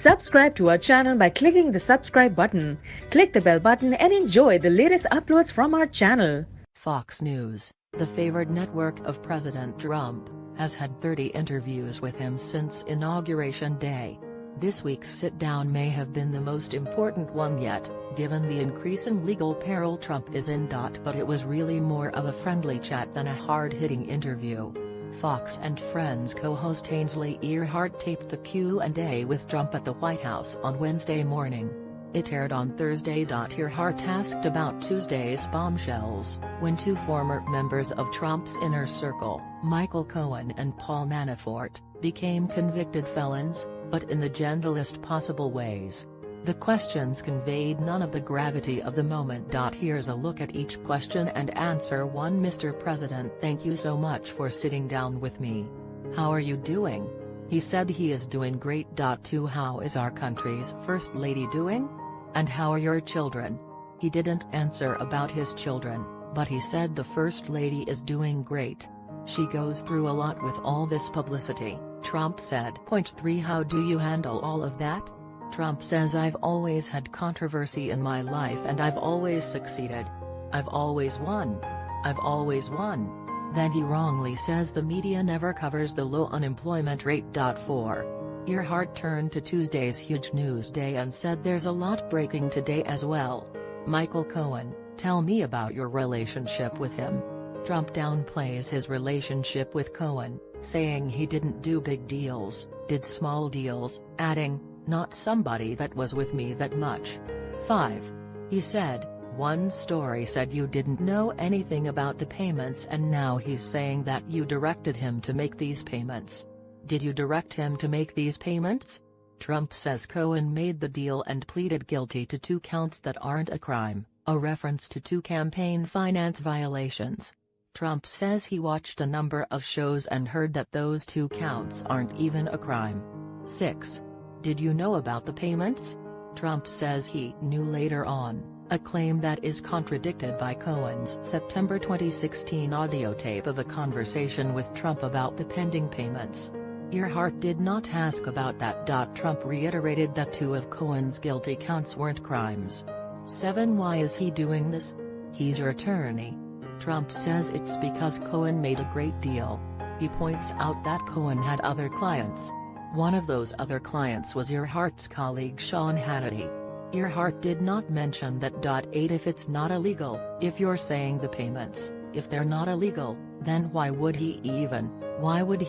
Subscribe to our channel by clicking the subscribe button. Click the bell button and enjoy the latest uploads from our channel. Fox News, the favored network of President Trump, has had 30 interviews with him since Inauguration Day. This week's sit-down may have been the most important one yet, given the increasing legal peril Trump is in. But it was really more of a friendly chat than a hard-hitting interview. Fox and Friends co-host Ainsley Earhardt taped the Q&A with Trump at the White House on Wednesday morning. It aired on Thursday. Earhardt asked about Tuesday's bombshells, when two former members of Trump's inner circle, Michael Cohen and Paul Manafort, became convicted felons, but in the gentlest possible ways. The questions conveyed none of the gravity of the moment. Here's a look at each question and answer. 1. Mr. President, thank you so much for sitting down with me. How are you doing? He said he is doing great. 2. How is our country's First Lady doing? And how are your children? He didn't answer about his children, but he said the First Lady is doing great. She goes through a lot with all this publicity, Trump said. 3. How do you handle all of that? Trump says I've always had controversy in my life and I've always succeeded. I've always won. I've always won. Then he wrongly says the media never covers the low unemployment rate. 4. Earhardt turned to Tuesday's huge news day and said there's a lot breaking today as well. Michael Cohen, tell me about your relationship with him. Trump downplays his relationship with Cohen, saying he didn't do big deals, did small deals, adding, not somebody that was with me that much. 5. He said, one story said you didn't know anything about the payments and now he's saying that you directed him to make these payments. Did you direct him to make these payments? Trump says Cohen made the deal and pleaded guilty to 2 counts that aren't a crime, a reference to 2 campaign finance violations. Trump says he watched a number of shows and heard that those 2 counts aren't even a crime. 6. Did you know about the payments? Trump says he knew later on, a claim that is contradicted by Cohen's September 2016 audio tape of a conversation with Trump about the pending payments. Earhardt did not ask about that. Trump reiterated that 2 of Cohen's guilty counts weren't crimes. 7. Why is he doing this? He's your attorney. Trump says it's because Cohen made a great deal. He points out that Cohen had other clients. One of those other clients was Earhardt's colleague Sean Hannity. Earhardt did not mention that. 8. If it's not illegal, if you're saying the payments, if they're not illegal, then why would he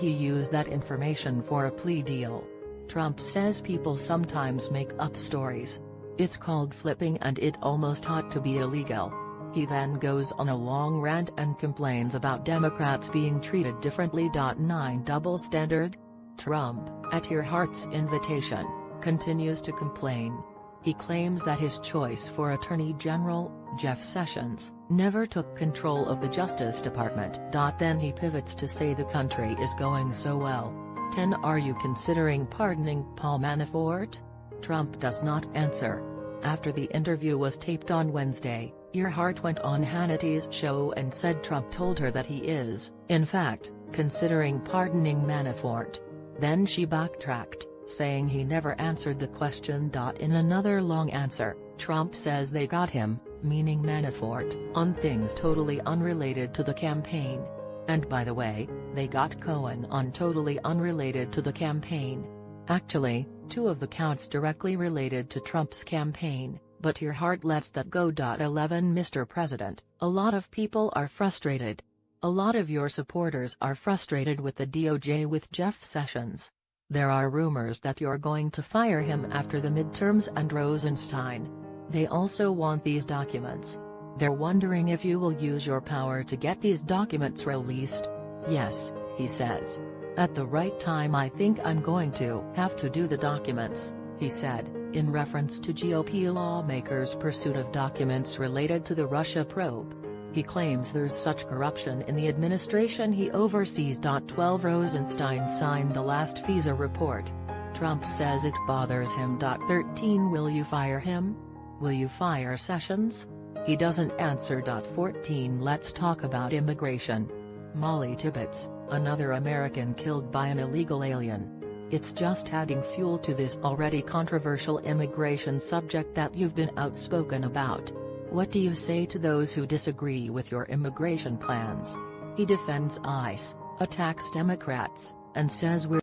use that information for a plea deal? Trump says people sometimes make up stories. It's called flipping and it almost ought to be illegal. He then goes on a long rant and complains about Democrats being treated differently. 9. Double standard? Trump, at Earhardt's invitation, continues to complain. He claims that his choice for Attorney General, Jeff Sessions, never took control of the Justice Department. Then he pivots to say the country is going so well. 10. Are you considering pardoning Paul Manafort? Trump does not answer. After the interview was taped on Wednesday, Earhardt went on Hannity's show and said Trump told her that he is, in fact, considering pardoning Manafort. Then she backtracked, saying he never answered the question. In another long answer, Trump says they got him, meaning Manafort, on things totally unrelated to the campaign. And by the way, they got Cohen on totally unrelated to the campaign. Actually, 2 of the counts directly related to Trump's campaign, but Earhardt lets that go. 11. Mr. President, a lot of people are frustrated. A lot of your supporters are frustrated with the DOJ with Jeff Sessions. There are rumors that you're going to fire him after the midterms and Rosenstein. They also want these documents. They're wondering if you will use your power to get these documents released. Yes, he says. At the right time I think I'm going to have to do the documents, he said, in reference to GOP lawmakers' pursuit of documents related to the Russia probe. He claims there's such corruption in the administration he oversees. 12. Rosenstein signed the last FISA report. Trump says it bothers him. 13. Will you fire him? Will you fire Sessions? He doesn't answer. 14. Let's talk about immigration. Molly Tibbetts, another American killed by an illegal alien. It's just adding fuel to this already controversial immigration subject that you've been outspoken about. What do you say to those who disagree with your immigration plans? He defends ICE, attacks Democrats, and says we're